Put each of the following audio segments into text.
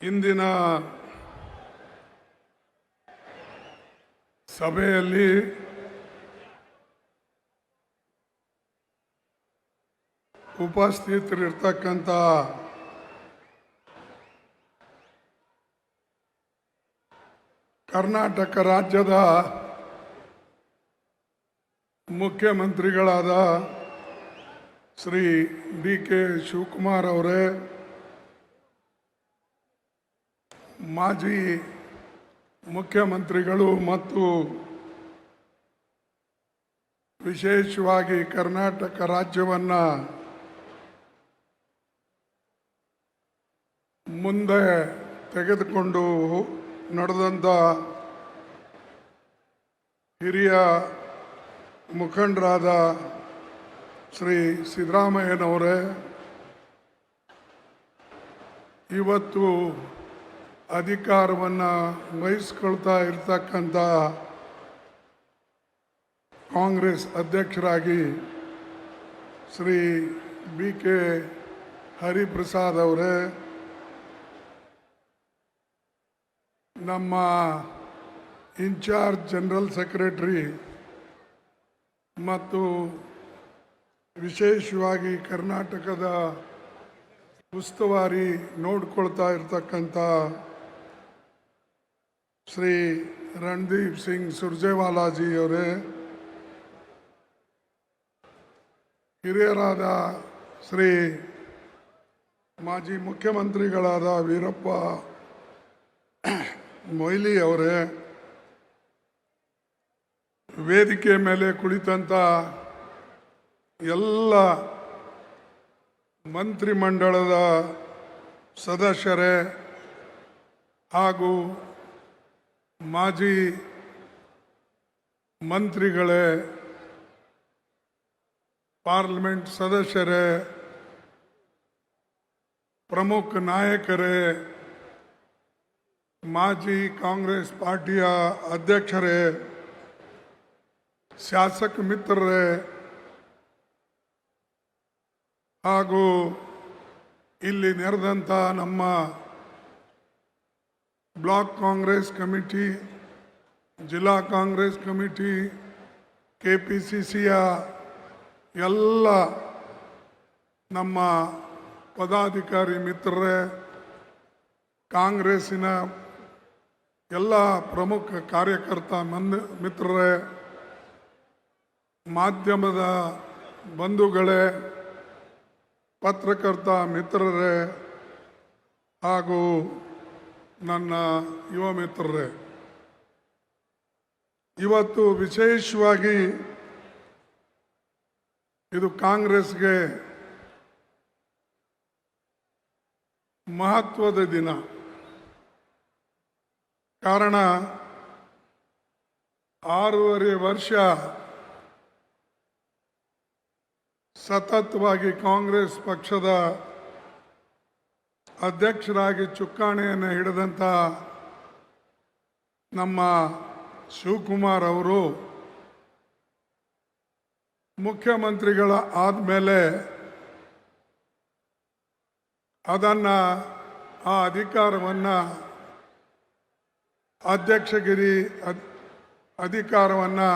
ಇಂದಿನ ಸಭೆಯಲ್ಲಿ ಉಪಸ್ಥಿತರಿರ್ತಕ್ಕಂಥ ಕರ್ನಾಟಕ ರಾಜ್ಯದ ಮುಖ್ಯಮಂತ್ರಿಗಳಾದ ಶ್ರೀ ಡಿ.ಕೆ. ಶಿವಕುಮಾರ್ ಅವರೇ, ಮಾಜಿ ಮುಖ್ಯಮಂತ್ರಿಗಳು ಮತ್ತು ವಿಶೇಷವಾಗಿ ಕರ್ನಾಟಕ ರಾಜ್ಯವನ್ನು ಮುಂದೆ ತೆಗೆದುಕೊಂಡು ನಡೆದಂಥ ಹಿರಿಯ ಮುಖಂಡರಾದ ಶ್ರೀ ಸಿದ್ದರಾಮಯ್ಯನವರೇ, ಇವತ್ತು ಅಧಿಕಾರವನ್ನು ವಹಿಸ್ಕೊಳ್ತಾ ಇರ್ತಕ್ಕಂಥ ಕಾಂಗ್ರೆಸ್ ಅಧ್ಯಕ್ಷರಾಗಿ ಶ್ರೀ ಬಿ.ಕೆ. ಹರಿಪ್ರಸಾದ್ ಅವರೇ, ನಮ್ಮ ಇನ್ಚಾರ್ಜ್ ಜನರಲ್ ಸೆಕ್ರೆಟರಿ ಮತ್ತು ವಿಶೇಷವಾಗಿ ಕರ್ನಾಟಕದ ಉಸ್ತುವಾರಿ ನೋಡ್ಕೊಳ್ತಾ ಇರ್ತಕ್ಕಂಥ ಶ್ರೀ ರಣದೀಪ್ ಸಿಂಗ್ ಸುರ್ಜೇವಾಲಾಜಿ ಅವರೇ, ಹಿರಿಯರಾದ ಶ್ರೀ ಮಾಜಿ ಮುಖ್ಯಮಂತ್ರಿಗಳಾದ ವೀರಪ್ಪ ಮೊಯ್ಲಿ ಅವರೇ, ವೇದಿಕೆ ಮೇಲೆ ಕುಳಿತಂಥ ಎಲ್ಲ ಮಂತ್ರಿಮಂಡಲದ ಸದಸ್ಯರೇ ಹಾಗೂ ಮಾಜಿ ಮಂತ್ರಿಗಳೇ, ಪಾರ್ಲಿಮೆಂಟ್ ಸದಸ್ಯರೇ, ಪ್ರಮುಖ ನಾಯಕರೇ, ಮಾಜಿ ಕಾಂಗ್ರೆಸ್ ಪಾರ್ಟಿಯ ಅಧ್ಯಕ್ಷರೇ, ಶಾಸಕ ಮಿತ್ರರೇ ಹಾಗೂ ಇಲ್ಲಿ ನೆರೆದಂಥ ನಮ್ಮ ಬ್ಲಾಕ್ ಕಾಂಗ್ರೆಸ್ ಕಮಿಟಿ, ಜಿಲ್ಲಾ ಕಾಂಗ್ರೆಸ್ ಕಮಿಟಿ, KPCCಯ ಎಲ್ಲ ನಮ್ಮ ಪದಾಧಿಕಾರಿ ಮಿತ್ರರೇ, ಕಾಂಗ್ರೆಸ್ಸಿನ ಎಲ್ಲ ಪ್ರಮುಖ ಕಾರ್ಯಕರ್ತ ಮಿತ್ರರೇ, ಮಾಧ್ಯಮದ ಬಂಧುಗಳೇ, ಪತ್ರಕರ್ತ ಮಿತ್ರರೇ ಹಾಗೂ ನನ್ನ ಯುವ ಮಿತ್ರರೇ, ಇವತ್ತು ವಿಶೇಷವಾಗಿ ಇದು ಕಾಂಗ್ರೆಸ್ಗೆ ಮಹತ್ವದ ದಿನ. ಕಾರಣ 6.5 ವರ್ಷ ಸತತವಾಗಿ ಕಾಂಗ್ರೆಸ್ ಪಕ್ಷದ ಅಧ್ಯಕ್ಷರಾಗಿ ಚುಕ್ಕಾಣಿಯನ್ನು ಹಿಡಿದಂಥ ನಮ್ಮ ಶಿವಕುಮಾರ್ ಅವರು ಮುಖ್ಯಮಂತ್ರಿಗಳ ಆದಮೇಲೆ ಅದನ್ನು ಆ ಅಧಿಕಾರವನ್ನು ಅಧ್ಯಕ್ಷಗಿರಿ ಅಧಿಕಾರವನ್ನು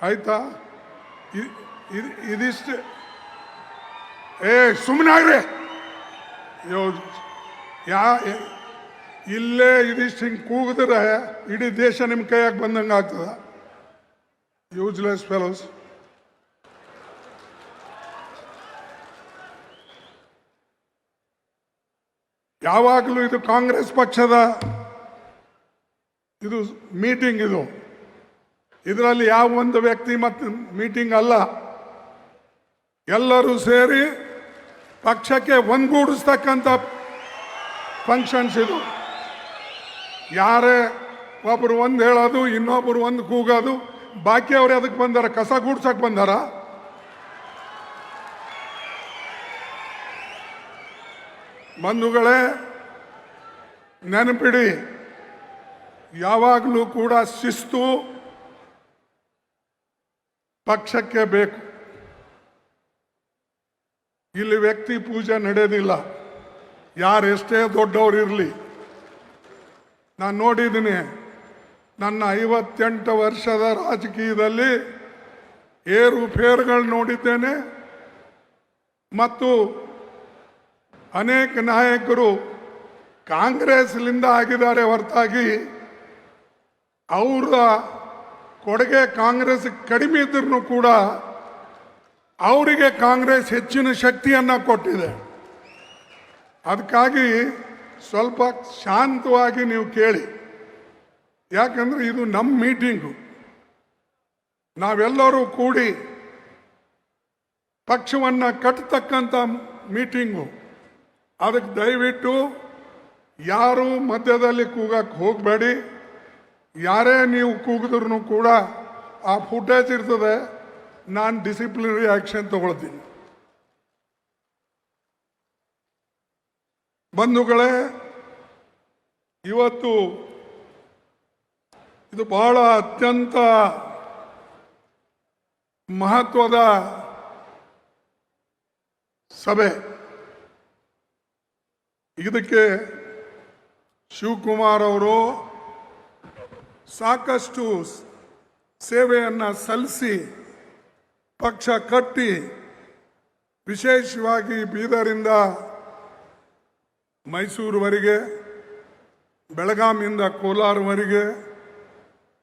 ಆಯ್ತಾ, ಇದಿಷ್ಟು ಸುಮ್ಮನಾಗ್ರಿ, ಇಲ್ಲೇ ಇದಿಷ್ಟು ಹಿಂಗೆ ಕೂಗಿದ್ರೆ ಇಡೀ ದೇಶ ನಿಮ್ಮ ಕೈಯಾಗ ಬಂದಂಗೆ ಆಗ್ತದ. Useless fellows. ಯಾವಾಗಲೂ ಇದು ಕಾಂಗ್ರೆಸ್ ಪಕ್ಷದ ಇದು ಮೀಟಿಂಗ್, ಇದರಲ್ಲಿ ಯಾವ ಒಂದು ವ್ಯಕ್ತಿ ಮತ್ತು ಮೀಟಿಂಗ್ ಅಲ್ಲ, ಎಲ್ಲರೂ ಸೇರಿ ಪಕ್ಷಕ್ಕೆ ಒಂದುಗೂಡಿಸ್ತಕ್ಕಂಥ ಫಂಕ್ಷನ್ಸ್ ಇದು. ಯಾರೇ ಒಬ್ಬರು ಒಂದು ಹೇಳೋದು, ಇನ್ನೊಬ್ಬರು ಒಂದು ಕೂಗೋದು, ಬಾಕಿ ಅವ್ರು ಅದಕ್ಕೆ ಬಂದಾರ, ಕಸ ಗೂಡ್ಸಕ್ಕೆ ಬಂದಾರ. ಬಂಧುಗಳೇ, ನೆನಪಿಡಿ, ಯಾವಾಗಲೂ ಕೂಡ ಶಿಸ್ತು, ಪಕ್ಷಕ್ಕೆ ಬೇಕು. ಇಲ್ಲಿ ವ್ಯಕ್ತಿ ಪೂಜೆ ನಡೆಯೋದಿಲ್ಲ, ಯಾರೆಷ್ಟೇ ದೊಡ್ಡವರಿರಲಿ. ನಾನು ನೋಡಿದ್ದೀನಿ, ನನ್ನ 58 ವರ್ಷದ ರಾಜಕೀಯದಲ್ಲಿ ಏರುಪೇರುಗಳು ನೋಡಿದ್ದೇನೆ. ಮತ್ತು ಅನೇಕ ನಾಯಕರು ಕಾಂಗ್ರೆಸ್ಲಿಂದ ಆಗಿದ್ದಾರೆ ಹೊರತಾಗಿ ಅವರ ಕೊಡುಗೆ ಕಾಂಗ್ರೆಸ್ ಕಡಿಮೆ ಇದ್ರೂ ಕೂಡ ಅವರಿಗೆ ಕಾಂಗ್ರೆಸ್ ಹೆಚ್ಚಿನ ಶಕ್ತಿಯನ್ನು ಕೊಟ್ಟಿದೆ. ಅದಕ್ಕಾಗಿ ಸ್ವಲ್ಪ ಶಾಂತವಾಗಿ ನೀವು ಕೇಳಿ. ಯಾಕಂದ್ರೆ ಇದು ನಮ್ಮ ಮೀಟಿಂಗು, ನಾವೆಲ್ಲರೂ ಕೂಡಿ ಪಕ್ಷವನ್ನು ಕಟ್ಟತಕ್ಕಂಥ ಮೀಟಿಂಗು. ಅದಕ್ಕೆ ದಯವಿಟ್ಟು ಯಾರು ಮಧ್ಯದಲ್ಲಿ ಕೂಗಕ್ಕೆ ಹೋಗಬೇಡಿ. ಯಾರೇ ನೀವು ಕೂಗಿದ್ರೂ ಕೂಡ ಆ ಫುಟೇಜ್ ಇರ್ತದೆ, ನಾನು ಡಿಸಿಪ್ಲಿನರಿ ಆಕ್ಷನ್ ತಗೊಳ್ತೀನಿ. ಬಂಧುಗಳೇ, ಇವತ್ತು ಇದು ಬಹಳ ಅತ್ಯಂತ ಮಹತ್ವದ ಸಭೆ. ಇದಕ್ಕೆ ಶಿವಕುಮಾರ್ ಅವರು ಸಾಕಷ್ಟು ಸೇವೆಯನ್ನು ಸಲ್ಲಿಸಿ ಪಕ್ಷ ಕಟ್ಟಿ, ವಿಶೇಷವಾಗಿ ಬೀದರಿಂದ ಮೈಸೂರುವರೆಗೆ, ಬೆಳಗಾವಿಯಿಂದ ಕೋಲಾರವರೆಗೆ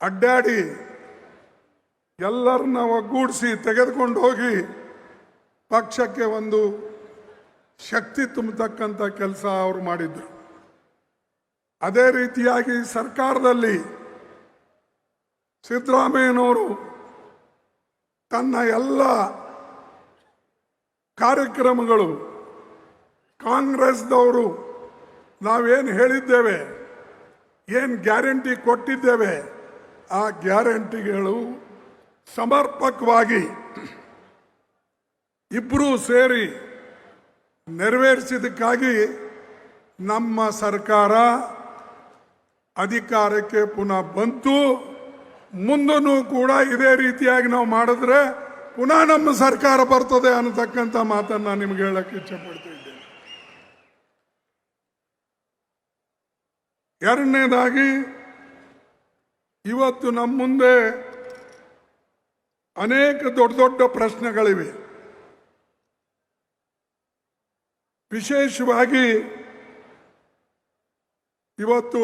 ಅಡ್ಡಾಡಿ ಎಲ್ಲರನ್ನ ಒಗ್ಗೂಡಿಸಿ ತೆಗೆದುಕೊಂಡು ಹೋಗಿ ಪಕ್ಷಕ್ಕೆ ಒಂದು ಶಕ್ತಿ ತುಂಬತಕ್ಕಂಥ ಕೆಲಸ ಅವರು ಮಾಡಿದ್ರು. ಅದೇ ರೀತಿಯಾಗಿ ಸರ್ಕಾರದಲ್ಲಿ ಸಿದ್ದರಾಮಯ್ಯನವರು ತನ್ನ ಎಲ್ಲ ಕಾರ್ಯಕ್ರಮಗಳು ಕಾಂಗ್ರೆಸ್ದವರು ನಾವೇನು ಹೇಳಿದ್ದೇವೆ, ಏನು ಗ್ಯಾರಂಟಿ ಕೊಟ್ಟಿದ್ದೇವೆ, ಆ ಗ್ಯಾರಂಟಿಗಳು ಸಮರ್ಪಕವಾಗಿ ಇಬ್ಬರೂ ಸೇರಿ ನೆರವೇರಿಸಿದ್ದಕ್ಕಾಗಿ ನಮ್ಮ ಸರ್ಕಾರ ಅಧಿಕಾರಕ್ಕೆ ಪುನಃ ಬಂತು. ಮುಂದೂ ಕೂಡ ಇದೇ ರೀತಿಯಾಗಿ ನಾವು ಮಾಡಿದ್ರೆ ಪುನಃ ನಮ್ಮ ಸರ್ಕಾರ ಬರ್ತದೆ ಅನ್ನತಕ್ಕಂಥ ಮಾತನ್ನು ನಾನು ನಿಮ್ಗೆ ಹೇಳಕ್ಕೆ ಇಚ್ಛೆಪಡ್ತಿದ್ದೇನೆ. ಎರಡನೇದಾಗಿ, ಇವತ್ತು ನಮ್ಮ ಮುಂದೆ ಅನೇಕ ದೊಡ್ಡ ದೊಡ್ಡ ಪ್ರಶ್ನೆಗಳಿವೆ. ವಿಶೇಷವಾಗಿ ಇವತ್ತು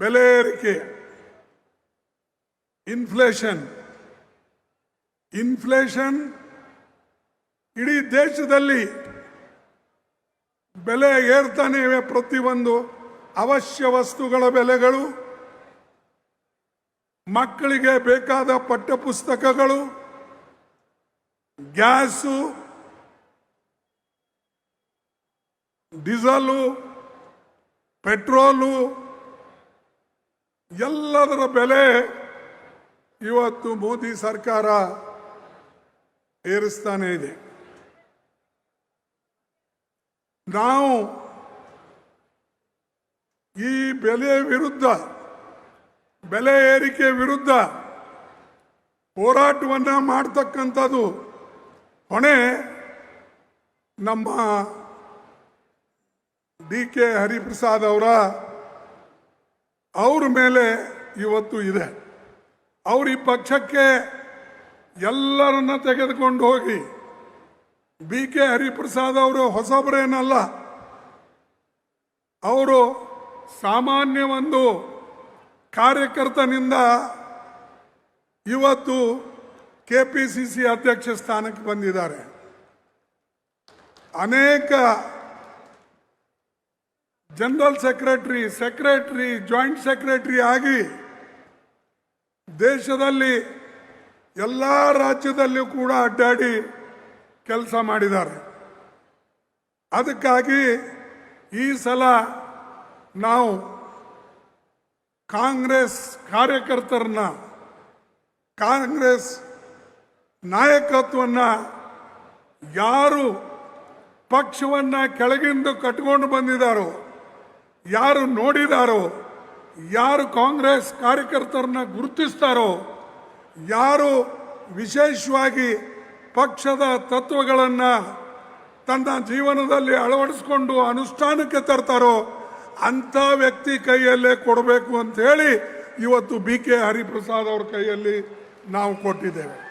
ಬೆಲೆ ಏರಿಕೆ, ಇನ್ಫ್ಲೇಷನ್ ಇಡೀ ದೇಶದಲ್ಲಿ ಬೆಲೆ ಏರ್ತಾನೆ ಇವೆ. ಪ್ರತಿಯೊಂದು ಅವಶ್ಯ ವಸ್ತುಗಳ ಬೆಲೆಗಳು, ಮಕ್ಕಳಿಗೆ ಬೇಕಾದ ಪಠ್ಯಪುಸ್ತಕಗಳು, ಗ್ಯಾಸು, ಡೀಸೆಲು, ಪೆಟ್ರೋಲು, ಎಲ್ಲದರ ಬೆಲೆ ಇವತ್ತು ಮೋದಿ ಸರ್ಕಾರ ಏರಿಸ್ತಾನೆ ಇದೆ. ನಾವು ಈ ಬೆಲೆ ಏರಿಕೆ ವಿರುದ್ಧ ಹೋರಾಟವನ್ನು ಮಾಡ್ತಕ್ಕಂಥದ್ದು ಹೊಣೆ ನಮ್ಮ DK ಹರಿಪ್ರಸಾದ್ ಅವ್ರ ಮೇಲೆ ಇವತ್ತು ಇದೆ. ಅವರು ಈ ಪಕ್ಷಕ್ಕೆ ಎಲ್ಲರನ್ನ ತೆಗೆದುಕೊಂಡು ಹೋಗಿ, BK ಹರಿಪ್ರಸಾದ್ ಅವರು ಹೊಸಬರೇನಲ್ಲ, ಅವರು ಸಾಮಾನ್ಯ ಒಂದು ಕಾರ್ಯಕರ್ತನಿಂದ ಇವತ್ತು KPCC ಅಧ್ಯಕ್ಷ ಸ್ಥಾನಕ್ಕೆ ಬಂದಿದ್ದಾರೆ. ಅನೇಕ ಜನರಲ್ ಸೆಕ್ರೆಟರಿ, ಜಾಯಿಂಟ್ ಸೆಕ್ರೆಟರಿ ಆಗಿ ದೇಶದಲ್ಲಿ ಎಲ್ಲ ರಾಜ್ಯದಲ್ಲೂ ಕೂಡ ಅಡ್ಡಾಡಿ ಕೆಲಸ ಮಾಡಿದ್ದಾರೆ. ಅದಕ್ಕಾಗಿ ಈ ಸಲ ನಾವು ಕಾಂಗ್ರೆಸ್ ಕಾರ್ಯಕರ್ತರನ್ನ, ಕಾಂಗ್ರೆಸ್ ನಾಯಕತ್ವವನ್ನು ಯಾರು ಪಕ್ಷವನ್ನು ಕೆಳಗಿಂದ ಕಟ್ಕೊಂಡು ಬಂದಿದ್ದಾರೋ, ಯಾರು ನೋಡಿದಾರೋ, ಯಾರು ಕಾಂಗ್ರೆಸ್ ಕಾರ್ಯಕರ್ತರನ್ನ ಗುರುತಿಸ್ತಾರೋ, ಯಾರು ವಿಶೇಷವಾಗಿ ಪಕ್ಷದ ತತ್ವಗಳನ್ನು ತನ್ನ ಜೀವನದಲ್ಲಿ ಅಳವಡಿಸ್ಕೊಂಡು ಅನುಷ್ಠಾನಕ್ಕೆ ತರ್ತಾರೋ ಅಂಥ ವ್ಯಕ್ತಿ ಕೈಯಲ್ಲೇ ಕೊಡಬೇಕು ಅಂತ ಹೇಳಿ ಇವತ್ತು ಬಿ ಕೆ ಹರಿಪ್ರಸಾದ್ ಅವ್ರ ಕೈಯಲ್ಲಿ ನಾವು ಕೊಟ್ಟಿದ್ದೇವೆ.